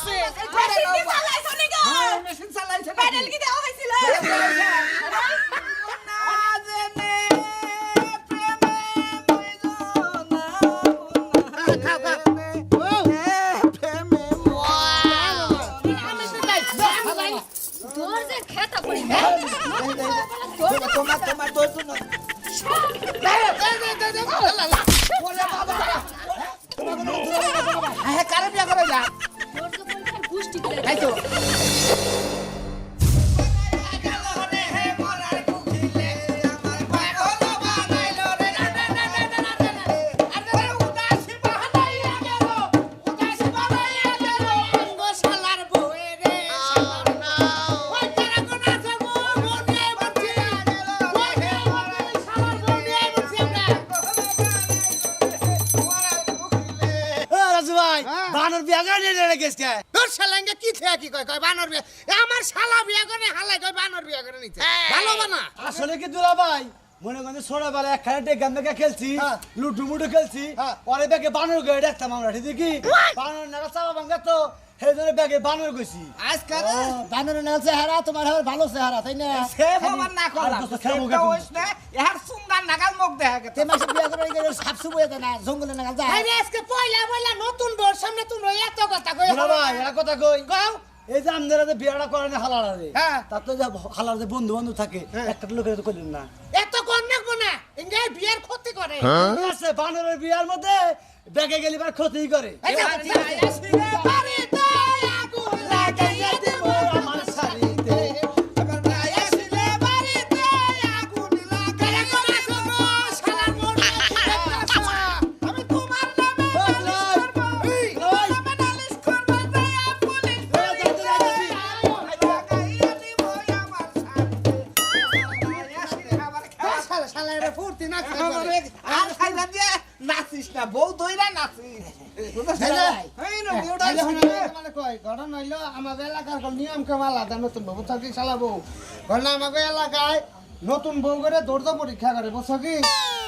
করছে মেশিন কি চালাইছো নি গো মেশিন চালাইছে প্যাডেল কি দেওয়া হয়েছিল তোর যে খেতা পড়ি তোমার দোষ না হ্যাঁ কারে বিয়া করে যা তোর যে পরীক্ষার গুষ্টি করে তাই তো বানর বিয়া করে নিয়ে গেছে তোর শালাঙ্গে কি থেকে কি কয় কয় বানর বিয়া আমার শালা বিয়া করে হালাই কয় বানর বিয়া করে নিছে ভালো বানা আসলে কি দুলা ভাই মনে করেন ছোটবেলা একখানে ডেগান মেঘা খেলছি লুডু মুডু খেলছি পরে ব্যাগে বানর গয়ে দেখতাম আমরা ঠিক কি বানর নাগা চাপা ভাঙ্গা তো সেই জন্য ব্যাগে বানর গেছি আজকাল বানরের না চেহারা তোমার ভালো চেহারা তাই না সে ভগবান না করলা সেটা হইছ না ইহার সুন্দর নাগাল মুখ দেখা গেছে তে মাসে বিয়া করে গেলে সাপসু বয়ে না জঙ্গলে নাগাল যায় আরে আজকে পয়লা পয়লা নতুন বর সামনে তোমরা এত কথা কই দুলা ভাই এটা কথা কই গাও এই যে আমাদের যে বিয়াটা করেন হালারা রে হ্যাঁ। তার তো যে হালার যে বন্ধু বান্ধব থাকে একটা লোকের তো কইলেন না এত কর নাকবো না ইংগে বিয়ের ক্ষতি করে আছে বানরের বিয়ার মধ্যে ব্যাগে গেলে বার ক্ষতি করে আমার শাড়িতে নাচিস না বউ দইরা নাচিস ঘটনা হইলো আমাদের এলাকার নিয়ম কেমন আলাদা নতুন বউ থাকি চালাবো ঘটনা আমাদের এলাকায় নতুন বউ করে দৌড় পরীক্ষা করে বুঝছো কি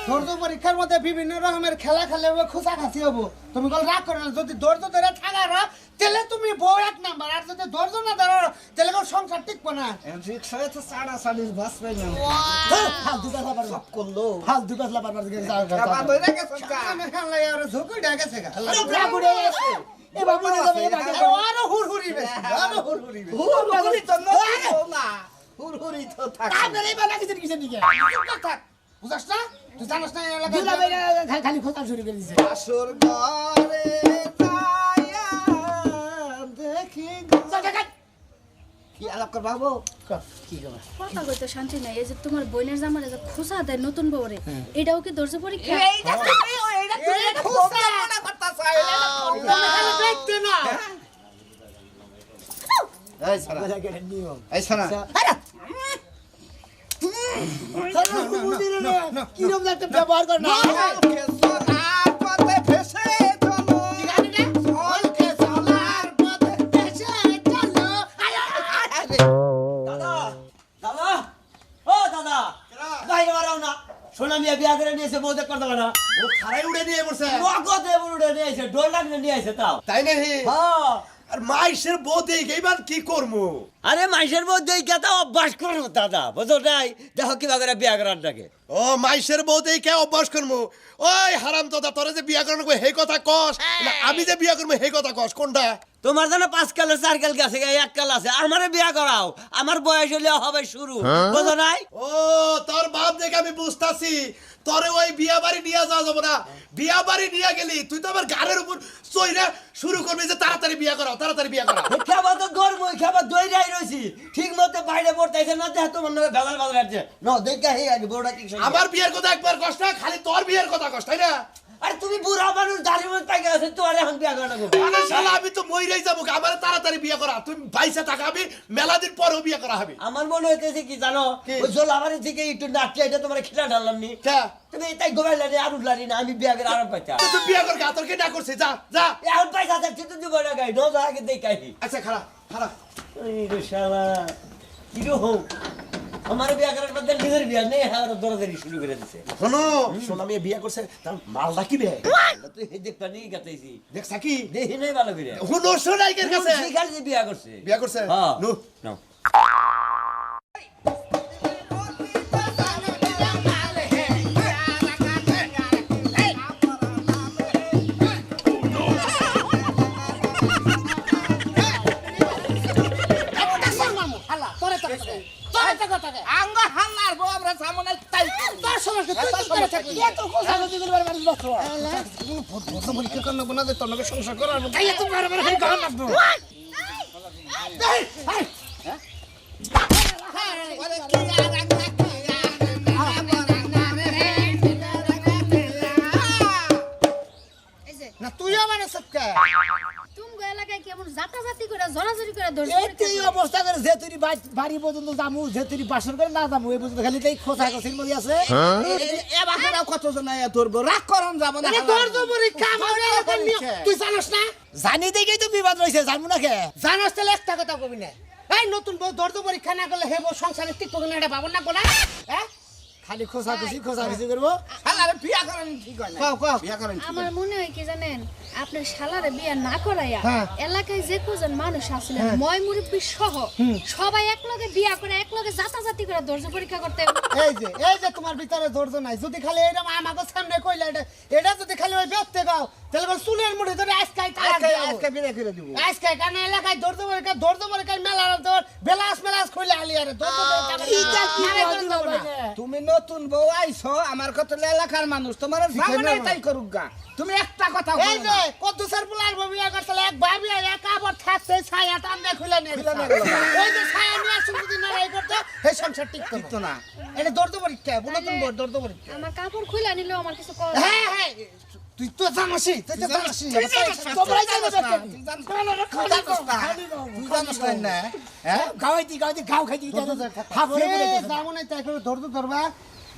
দৌড় পরীক্ষার মধ্যে বিভিন্ন রকমের খেলা খেলে হবে খোঁচা খাসি হবো তুমি কল রাগ করে না যদি দৌড় ধরে থাকা তাহলে তুমি বউ এক নাম্বার আর যদি ধৈর্য না ধরো তাহলে কোনো সংসার টিকবো না রিক্সায় তো সাড়া সাড়ির বাস পাই না ফালতু কথা পারবা সব করলো ফালতু কথা পারবা বাবা দইরা গেছে কা আমি খেলা আর ঝুঁকি ডাকে গেছে এ বাবু রে যাবে এবারে আরো হুড়হুড়ি বেশি আরো হুড়হুড়ি বেশি হুরহুরি তো নয় না হুরহুরি তো থাকে আপনার এই বালা কিছু কিছু দিকে কথা বুঝাস না তুই জানাস না এই দুলা এলাকায় ভাই খালি খোঁচা শুরু করে দিছে আসর ঘরে যায়া দেখি কি আলাপ কর বাবু কি খবর কথা কইতে শান্তি নাই এই যে তোমার বোনের জামার যে খোসা দেয় নতুন বউরে এটাও কি ধৈর্য পরীক্ষা এইটা তুমি এইটা তুমি খুব মনে করতাছ তুমি দেখতে না এই সারা নিয়ম এই সারা কিরম একটা ব্যবহার করে না দাদা ও দাদা বাইরে বাড়াও না সোনা মিয়া বিয়া করে নিয়েছে বউ দেখ করতে না ও খারাই উড়ে নিয়ে বসে নগদে উড়ে নিয়ে এসে ডোর লাগলে নিয়ে এসে তাও তাই নাকি হ্যাঁ আর মাইসের বউ দেখে এবার কি করবো আরে মাইসের মধ্যে কেতা অভ্যাস করো দাদা বুঝো নাই দেখো কিবা করে বিয়া করার ডাকে ও মাইসের বউ দেখে অভ্যাস করবো ওই হারাম দাদা তোরে যে বিয়া করানো সেই কথা কস না আমি যে বিয়া করবো সেই কথা কস কোনটা তোমার জানো 5 কালে 4 কাল গেছে এক কাল আছে আমারে বিয়া করাও আমার বয়স হলে হবে শুরু বুঝো নাই ও তোর বাপ দেখে আমি বুঝতাছি তোরে ওই বিয়া বাড়ি নিয়ে যাওয়া যাবো না বিয়া বাড়ি নিয়ে গেলি তুই তো আমার গাড়ির উপর চইরা শুরু করবি যে তাড়াতাড়ি বিয়া করাও তাড়াতাড়ি বিয়া করাও খাবার তো গরম খাবার দই রাই রইছি ঠিক মতো বাইরে পড়তেছে না দেখ তোমার নামে বেলাল বাজার আছে না দেখা হে আগে বড়টা ঠিক আমার বিয়ের কথা একবার কষ্ট না খালি তোর বিয়ের কথা কষ্ট তাই না আরে তুমি বুড়া মানুষ দাড়ি মত পাই গেছে তো আরে এখন বিয়া করা গো আরে শালা আমি তো মইরাই যাবো আমার তাড়াতাড়ি বিয়ে করা তুমি বাইসে থাকা আমি মেলা দিন পরেও বিয়ে করা হবে আমার মনে হইতেছে কি জানো ওই জলাবাড়ি থেকে একটু নাচছে এটা তোমার খিলা ঢাললাম নি তুমি তাই গোবাইলানি আর উঠলানি না আমি বিয়া করে আরাম পাইতা তুই বিয়ে কর গা তোর কি না করছিস যা যা এখন পয়সা যাচ্ছে তো দিব না গাই নো যা আগে দেখাই আচ্ছা খারাপ খারাপ এই রে শালা কি রো আমার বিয়া করার মধ্যে নিজের বিয়া নেই আর দরদারি শুরু করে দিছে শোনো সোনা মেয়ে বিয়া করছে তার মালটা কি বে তুই দেখ পানি গাতাইছি দেখছা কি দেখি নাই ভালো করে হুনো সোনাইকের কাছে শিকার যে বিয়া করছে বিয়া করছে হ্যাঁ নো নাও আঙ্গ হাল্লার বউ আমরা সামনে তাই তোর সমস্যা তুই কি করে থাকবি এত কথা যদি বলবার মানে বক্স ভদ্র পরীক্ষা করলে বনা দে তোর লগে সংসার করার তাই এত বারবার খাই গান লাগবে না তুইও মানে সবকা তুমি এলাকায় কেমন জাতাজাতি করে জড়াজড়ি করে ধরছ এই অবস্থা করে যে তুই বাড়ি পর্যন্ত যামু যে তুই বাসন করে না যামু এই পর্যন্ত খালি তাই খোঁচা খোঁচির মধ্যে আছে এ বাকেরা কতজন আয়া ধরবো রাগ করন যাব না ধরতো পরীক্ষা আমাদের এলাকার নিয়ম তুই জানোস না জানি দেখেই তো বিবাদ রয়েছে জানবো না কে জানোস তাহলে একটা কথা কবি না এই নতুন বউ ধরতো পরীক্ষা না করলে হে বউ সংসারে ঠিক করে না এটা পাবো না কোনা হ্যাঁ খালি খোঁচা খুচি করবো আরে বিয়া করেন ঠিক হয় না কও কও বিয়া করেন আমার মনে হয় কি জানেন আপনার শালারে বিয়ে না করাইয়া এলাকায় যে কজন মানুষ আসলে ময় মুরব্বী সহ সবাই একলগে বিয়া করে একলগে জাতাজাতি করে ধৈর্য পরীক্ষা করতে এই যে তোমার ভিতরে ধৈর্য নাই যদি খালি এরকম আমাকে সামনে কইলা এটা যদি খালি ওই ব্যক্তি গাও তাহলে বল চুলের মুঠে ধরে আজকে বিয়ে করে দিব আজকে কারণ এলাকায় ধৈর্য পরীক্ষা মেলা তোর বেলাস কইলা আলি আরে তুমি নতুন বউ আইছো আমার কত এলাকার মানুষ তোমার সামনে তাই করুক গা তুমি একটা কথা এই যে কত স্যার বুলার বিয়া করছিল এক ভাবি এক আবার থাকতে ছায়া টান খুলে নিয়ে এই যে ছায়া নিয়ে আসুন যদি না এই করতে এই সংসার টিকতো না এটা দর্দ পরীক্ষা নতুন বড় দর্দ পরীক্ষা আমার কাপড় খুলে নিলেও আমার কিছু কর হ্যাঁ তুই তো জানোসি তোমরাই জানোস না তুই জানোস না হ্যাঁ গাওয়াইতি গাও খাইতি যাবো না তাই করে ধৈর্য ধরবা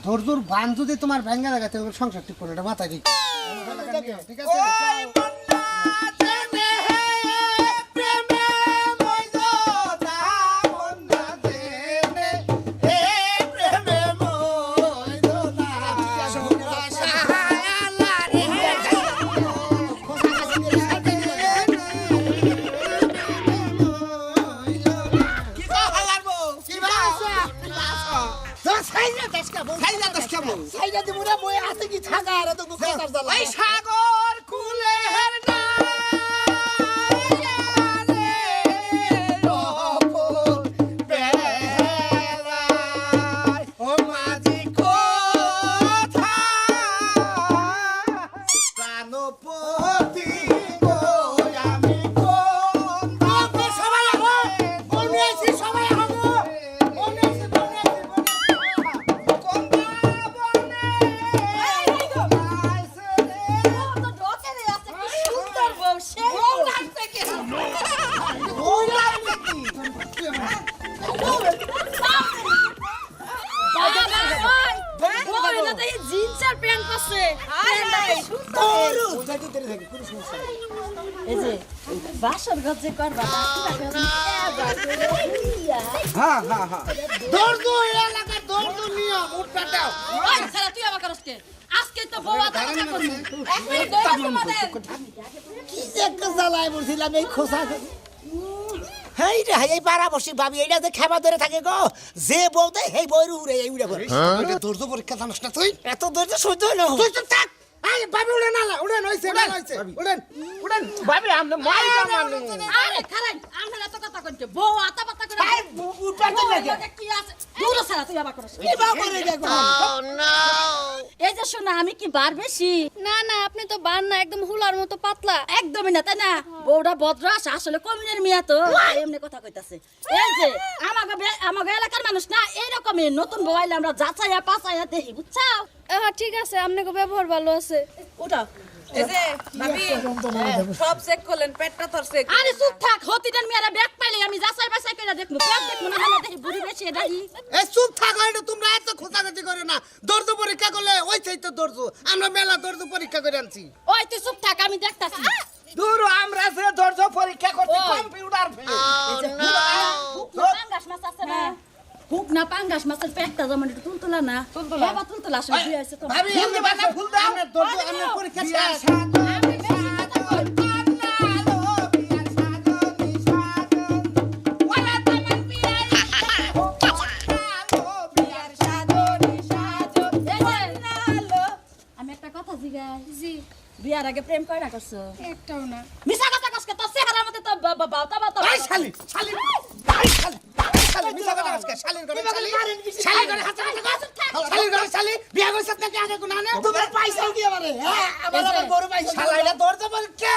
ধৈর্যর বান যদি তোমার ভেঙ্গা লাগাতে সংসার ঠিক করে এটা মাথায় দিই ঠিক আছে সাগর কুলে ও মাঝি প্রাণপতি আমি সবাই সবাই জিন্সের প্যান্ট আছে এই যে বাসর গজে করবা দৌড় এলাকার দৌড় নিয়ম উঠটাও ওই সারা তুই আবার করস কে আজকে তো বউয়া কথা করবি এক মিনিট দৌড় তোমাদের কি যে একটা জ্বালায় বলছিলাম এই খোঁচা হেই রে এই পাড়া বসি ভাবি এইটা যে খেবা ধরে থাকে গো যে বউ দেয় সেই বউর উড়ে এই উড়ে পড়ে ধৈর্য পরীক্ষা জানিস না তুই এত ধৈর্য সহ্য হয় না তুই তো থাক আই ভাবি উড়েন না উড়েন হইছে উড়েন ভাবি আমরা মাইরা মানু আরে খারাই আমরা এত কথা কইতে বউ আতা পাতা করে উঠতে লাগে কি আছে দূর সারা তুই আবার করস কি বা করে দেখো এই যে শোনা আমি কি বার বেশি না না আপনি তো বার না একদম হুলার মতো পাতলা একদমই না তাই না বউটা বদরাস আসলে কমিনের মিয়া তো এমনি কথা কইতাছে এই যে আমাগো এলাকার মানুষ না এইরকমই নতুন বউ আইলে আমরা যাচাইয়া পাচাইয়া দেখি বুঝছাও ঠিক আছে আপনাকে ব্যবহার ভালো আছে ওটা এই যে ভাবি সব চেক করলেন পেটটা তোর চেক আরে চুপ থাক হতিটার মেয়েরা ব্যাগ পাইলে আমি যাচাই বাছাই করে দেখমু পেট দেখমু না হলে দেখি বুড়ি বেশি দেখি এই চুপ থাকো এটা তোমরা এত খোঁচাখুচি করে না দর্দ পরীক্ষা করলে ওই চাই তো দর্দ আমরা মেলা দর্দ পরীক্ষা করে আনছি ওই তুই চুপ থাক আমি দেখতাছি দূর আমরা যে ধৈর্য পরীক্ষা করতে কম্পিউটার পাঙ্গাস মাছ আছে না হুক না পাঙ্গাস মাছের পেটটা যেমন একটু তুলতুলা না তুলতুলা। বাবা তুলতুলা আসলে বিয়ে হয়েছে তো ভাবি এমনি বানা ফুল দাও আমরা ধৈর্য আমরা পরীক্ষা বিয়ার শেষ। সাধন আমি সাধন কান্নালো বিয়ার সাধন সাধন ওলা তোমার বিয়ার কান্নালো বিয়ার সাধন সাধন কান্নালো আমি একটা কথা জিগাই জি বিয়ার আগে প্রেম কয়টা করছো একটাও না মিছা কথা কসকে তোর চেহারার মধ্যে তো বাবা ভাই শালি শালি ভাই শালি শালি মিছা কথা আজকে শালির করে শালি শালি করে হাত শালির করে শালি বিয়া কইছ নাকি আগে কোন আনে তোমার পয়সা কি আমারে হ্যাঁ আমার বড় পয়সা শালাইলা দরজা বল কে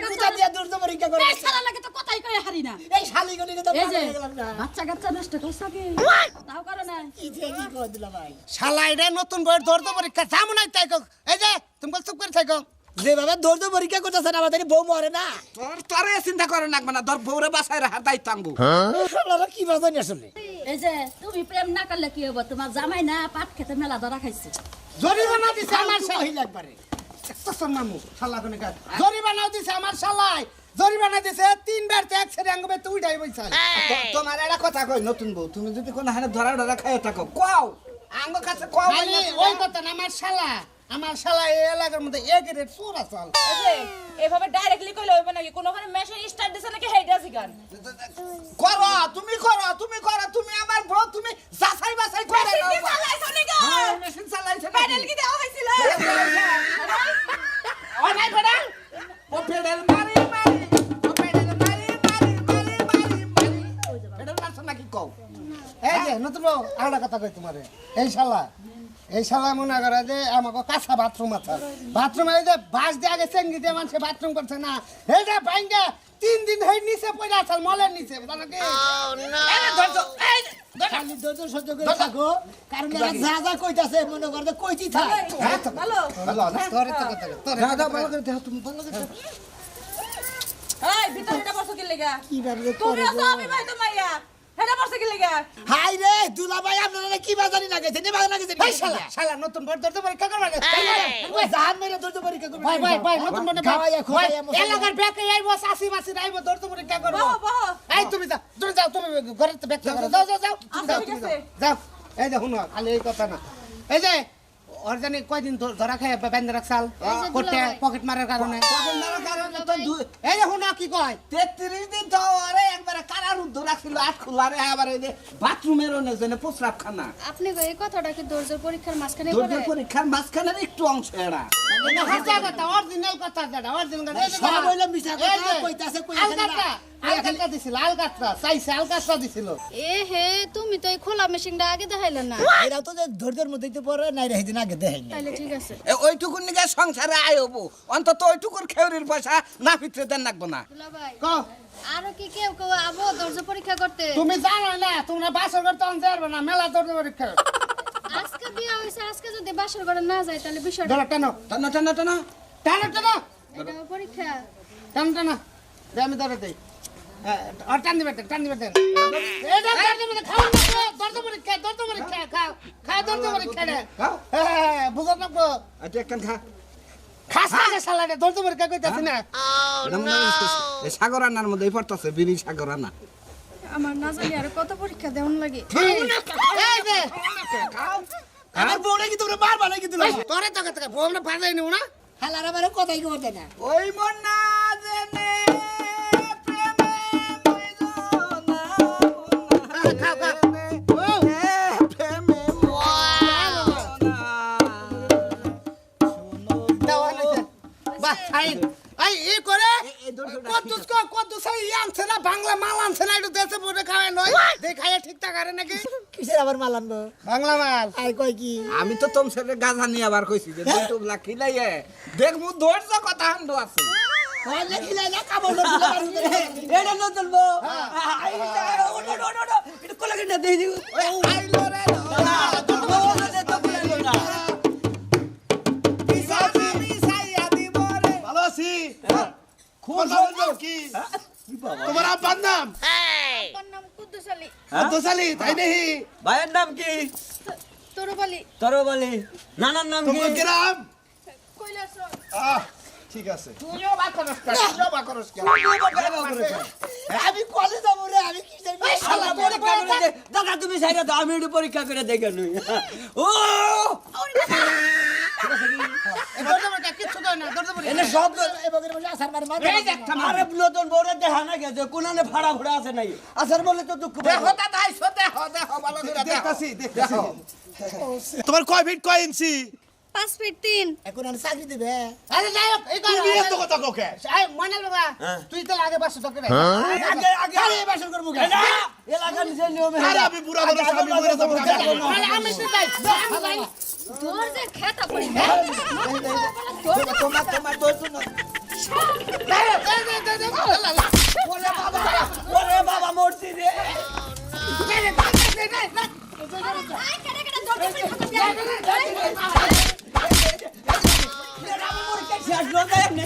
পূজা দিয়া দুর্দ পরীক্ষা করে এই সারা লাগে তো কথাই কই হারি না এই শালি গনিকে তো এই যে পাগল গেলাম না বাচ্চা কাচ্চা নষ্ট করছ কি তাও করে না কি যে কি কর দিলা ভাই শালাইরে নতুন বইয়ের দৌড় পরীক্ষা যাবো নাই তাই কোক। এই যে তুমি চুপ করে থাকো যেভাবে দুর্দ পরীক্ষা করতেছেন আমাদের বউ মরে না তোরে চিন্তা করে নাকবে না দর বউরে বাসায় রাখার দায়িত্ব আঙ্গু আপনারা কি বাজানি আসলে এই যে তুমি প্রেম না করলে কি হবে তোমার জামাই না পাট খেতে মেলা ধরা খাইছে জরিমানা দিছে আমার শালা মহিলা একবারে একটা মামু শালা কোনে কাজ জরিমানাও দিছে আমার শালাই জরিমানা দিছে 3 বার ট্যাক্স এর আঙ্গবে তো উঠাই বইছাল তোমার একটা কথা কই নতুন বউ তুমি যদি কোন হানে ধরা খায় থাকো কও আঙ্গ কাছে কও মানে ওই কথা না আমার শালা এই এলাকার মধ্যে এক রেট চোর আসাল এই যে এভাবে ডাইরেক্টলি কইলে হইবে নাকি কোনোখানে মেশিন স্টার্ট দিছে নাকি হেইটা জিগান করো তুমি তুমি আমার বউ তুমি যাচাই বাছাই করে মেশিন কি নাও চালাইছো নাকি হ্যাঁ, মেশিন চালাইছে নাকি? প্যাডেল কি দেওয়া হয়েছিল ও নাই পেডাল ও পেডাল মারি ও পেডাল মারি পেডাল মারছ নাকি কও এই যে নতুন বউ আরেকটা কথা কই তোমারে এই শালা মনে করে যে আমাকে কাঁচা বাথরুম আছে বাথরুমে এই যে বাস দিয়ে আগে চেঙ্গি দিয়ে মানুষ বাথরুম করছে না এই যে ভাঙ্গে 3 দিন হই নিচে পড়ে আছে মলের নিচে জানো কি খালি দুর্দ সহ্য করে থাকো কারণ এরা যা যা কইতাছে মনে করতে কইতি থাক ভালো ভালো না তোরে তো কথা তোরে দাদা ভালো করে দাও তুমি ভালো করে এই ভিতরে এটা বসো কি লাগা কি ভাবে তুমি করে আছো আমি ভাই তো মাইয়া এটা বসো কি লাগা হাই রে দুলা ভাই আপনারা কি বাজানি লাগাইছে নে বাজানি লাগাইছে এই শালা নতুন বড় দরতে পরীক্ষা করবা ওই জাহান মেরে দুর্দ পরীক্ষা করবে ভাই নতুন বড় খাওয়াইয়া খোয়াইয়া এলাকার ব্যাকে আইবো আসি মাসি আইবো দরতে পরীক্ষা করবো বাহ বাহ এই তুমি যাও তুমি ঘরে তো ব্যাখ্যা করো যাও আচ্ছা, ঠিক আছে। যাও এই দেখুন খালি এই কথা না এই যে ওর জানি কয়দিন ধরা খায় বেঁধে রাখছাল করতে পকেট মারার কারণে পকেট মারার কারণে তো এই দেখুন কি কয় 33 দিন তো আরে একবারে কারারুদ্ধ রাখছিল আট খোলারে আবার এই যে বাথরুমের জন্য প্রস্রাবখানা আপনি এই কথাটা কি দর্জের পরীক্ষার মাঝখানে তোদের করে পরীক্ষার মাঝখানের একটু অংশ এরা হাসা কথা অরিজিনাল কথা যেটা অরিজিনাল কথা সব হইলো মিছা কথা কইতাছে কইতাছে আলকাতরা দিছিল আলকাতরা চাইছে আলকাতরা দিছিল এ হে তুমি তো এই খোলা মেশিনটা আগে দেখাইলে না এরাও তো যে ধৈর্যের মধ্যেই তো পড়ে নাই রে দিন আগে দেখাই না তাইলে ঠিক আছে ওইটুকুর নিকে সংসারে আয় হবো অন্তত ওইটুকুর খেউরির পয়সা না ফিরতে দেন লাগবো না দুলা ভাই ক আরো কি কেউ আবো দরজা পরীক্ষা করতে তুমি জানো না তোমরা বাসর করতে অন যাবে না মেলা দরজা পরীক্ষা আজকে বিয়ে হইছে আজকে যদি বাসর ঘরে না যায় তাহলে বিষয়টা ধরো টানো টানা টানা টানা টানো টানো এটা পরীক্ষা টানো টানো দে আমি ধরে দেই আর টান দিবে এই যে টান দিবে খাও না দরজা পরীক্ষা খাও দরজা পরীক্ষা রে খাও। হ্যাঁ বুঝো না গো আচ্ছা একখান খা খাস না সালাডে দরজা পরীক্ষা কইতাছি না এটা মনে হয় এই সাগর রান্নার মধ্যে পড়তেছে বিড়ি সাগর রান্না আমার না জানি আর কত পরীক্ষা দেওয়ান লাগে এই যে আমার বউরে কি তোমরা মারবা নাকি দুলা তোরে তো কথা বউ না বাজাই নিও না হালার আমার কথাই করতে না ওই মন না জেনে প্রেমে মইজো না খাও খাও প্রেমে দাও আনছে বাহ ফাইন এই ই করে কত সাই আনছে না বাংলা মাল আনছে না একটু দেশে বসে খাওয়াই নয় দেখায় ঠিকঠাক আরে নাকি কিসের আবার মাল আনবো বাংলা মাল আর কয় কি আমি তো তোম ছেলে গাধা নিয়ে আবার কইছি যে দুই টুকলা খিলাইয়ে দেখ মু ধৈর্য কথা হান্ডো আছে হলে খিলাই না কাবল ধরে এটা না চলবো এটা কোলা কিনা দেই দিও ওই আইলো রে ভালো আছি খুব ভালো কি তোমার আব্বার নাম আমার নাম কুদ্দুস আলী দোসালি তাই নেই ভাইয়ের নাম কি তরুপ আলী তরবালি নানার নাম কি তোমার গ্রাম কৈলাসর আহ ঠিক আছে তুইও বা করস তুইও বা করস আমি কলেজ যাবো রে, আমি কি জানি? শালা পরীক্ষা করে দে দাদা তুমি সাইডে দাও আমি একটু পরীক্ষা করে দেখে নই ও এই দরজা বন্ধ, কিচ্ছু কই না, দরজা বন্ধ। এনে সব এই বগের বসে আসার মারে মাথা এই দেখ থামা। আরে নতুন বউরে দেখা না গেছে কোনানে ফাড়া ফুড়া আছে নাই আসার বলে তো দুঃখ দেখো দাদা আইছো, দেখো ভালো করে দেখো। দেখতাছি দেখতাছি তোমার কয় ফিট কয় ইঞ্চি 5 ফিট 3। এখন আর চাকরি দিবে। আরে যাই হোক, এই তুমি কথা- এত কথা কোকে এই ময়নাল বাবা, তুই তো আগে বাসা তোকে রে। আগে আগে আরে বাসন করব কেন? না এলাকার নিজের নিয়মে আরে আমি বুড়া মানুষ আমি মরে যাবো আরে আমি তো যাই, আমি যাই। দরজার খেতা পড়ি। তোমার তোর জন্য ওরে বাবা মরছি রে আই কেডা কেডা দরজা পড়ি খাতা দিয়া। শেষ লোক এমনি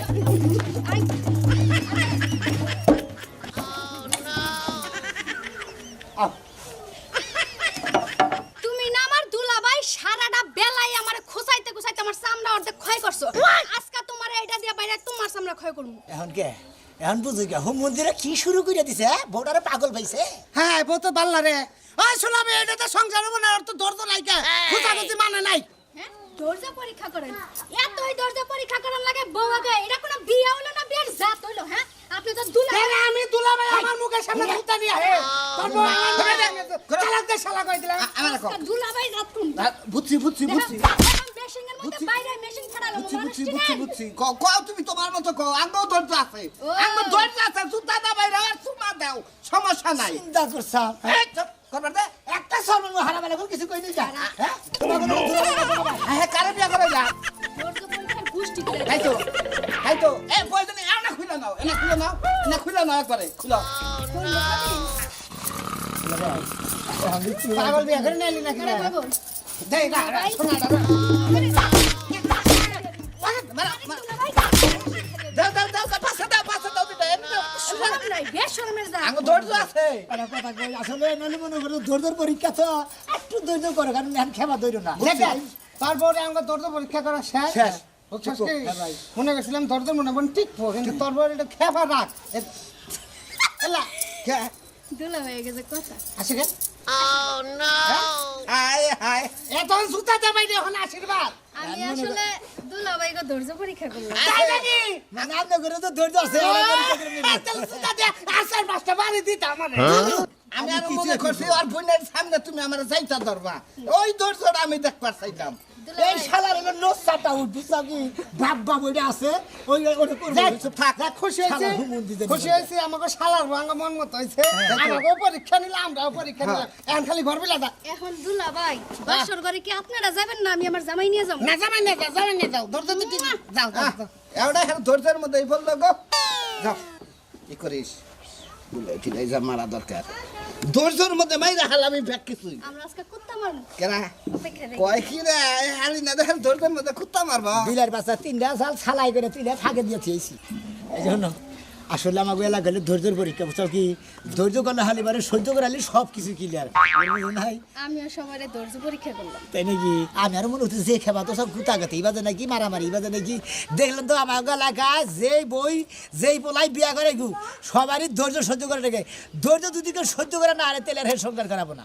তুমি না আমার দুলাভাই সারাটা বেলায় আমারে খোসাইতে খোসাইতে আমার চামড়া অর্ধেক ক্ষয় করছো। আজকে তোমার এইটা দিয়া বাইরে তোমার চামড়া ক্ষয় করব। এখন কে? এখন বুঝি কে? হোম মন্দিরে কি শুরু করে দিছে? বউটারে পাগল পাইছে। হ্যাঁ, বউ তো বাল্লা রে। ওই শোনাবে, এটা তো সংসার হবে না, ওর তো দরজা নাই কে। খুঁজাখুঁজি মানে নাই। হ্যাঁ দরজা পরীক্ষা করেন। এতই দরজা পরীক্ষা করার লাগে বউ আগে এটা কোনো বিয়ে হলো না বিয়ের জাত হইলো? হ্যাঁ আপনি তো দুলাভাই। আরে আমি দুলাভাই আমার মুখের সামনে খুঁজতে নিয়ে হে। তোর বউ আমার মুখে চালাক দিয়ে শালা কই দিলাম। আজকে দুলাভাই জাত কোন? বুঝছি মেশিনের মধ্যে বাইরে মেশিন ছাড়ালো বুঝছি কও তুমি তোমার মতো কও আঙ্গো ধৈর্য আছে ও। আঙ্গো ধৈর্য আছে জুতা দাবাই রে আর চুমা দাও সমস্যা নাই চিন্তা করছা। এই চুপ করবার দে একটা সরম হারা বেলা কিছু কই নাই যা। হ্যাঁ? তোমার কোনো দুলাভাই হ্যাঁ কারে বিয়া করে যা দরজা পরীক্ষার গোষ্ঠী করে। তাই তো এ প্রয়োজনে এনা খুলে নাও একবারে খুলো পাগল বিয়া করে নিলি নাকি রে? পাগল। দে না, শোনা না। দাও পাশে দাও দিতে শরম নাই, বেশরমের জাত। আঙ্গো ধৈর্য আছে আরে কথা কই আসলে নলি মনে করো ধৈর্যের পরীক্ষা তো একটু ধৈর্য করো কারণ এখন খেবা ধৈর্য না। দেখেন, তারপরে আমরা দরজা পরীক্ষা করা শেষ। বুঝছিস কি? মনে করছিলাম দরজা মনে মনে টিকবো, কিন্তু তোর বউ এটা খেপা রাখ। এলা, দুলাভাই গেছে কথা। আসি গে। হায় এত জুতা দেবাই দে, এখন আশীর্বাদ। আমি আসলে দুলাভাইকে দরজা পরীক্ষা করলাম। তাই নাকি? মানে আপনি করে তো ধৈর্য আছে ওরা পরীক্ষা করে নিবে। এত জুতা দে, আসার পাঁচটা বাড়ি দিতে আমারে। আমি আর মনে করছি আর বোনের সামনে তুমি আমার যাইতা ধরবা ওই ধৈর্যটা আমি দেখবার চাইতাম এই শালার হলো নোসাটা উঠবি কি বাপ বাপ ওইটা আছে ওই ওটা করবে যাক, যাক, খুশি হয়েছে, খুশি হয়েছে, আমাকে শালার ভাঙা মন মতো হয়েছে। আমাকেও পরীক্ষা নিলাম, আমরাও পরীক্ষা নিলাম। এখন খালি ভরবি লাগা। এখন দুলাভাই বাসর ঘরে কি আপনারা যাবেন না আমি আমার জামাই নিয়ে যাবো? না যাবেন না, যাবেন না, যাও দরজা দিতে যাও, যাও, যাও। এওটা এখন ধৈর্যের মধ্যে এই বললো গো যাও কি করিস বলে ফিরে যা মারা দরকার ধৈর্যের মধ্যে মাইরা হাল আমি ব্যাগ কিছুই আমরা আজকে কুত্তা মারবো। কেনা অপেক্ষা দেখি। কয় কি রে হালি না দেখেন ধৈর্যের মধ্যে কুত্তা মারবো বিলার বাচ্চা তিনটা সাল ছালাই করে তিনটা ফাঁকে দিয়ে খেয়েছি এই জন্য আসলে আমাকে এলাকা গেলে ধৈর্যের পরীক্ষা বুঝছো কি ধৈর্য করলে হালি বারে সহ্য করে হালি সব কিছু ক্লিয়ার নাই আমিও সবাই ধৈর্য পরীক্ষা করলাম। তাই নাকি আমি আরো মনে হচ্ছে যে খেবা তো সব গুতাগাতে এবারে নাকি মারামারি এবারে নাকি দেখলাম তো আমার এলাকায় যেই পোলাই বিয়া করে গু সবারই ধৈর্য সহ্য করে রেখে ধৈর্য দুদিকে সহ্য করে না আরে তেলের হের সংসার খারাপ না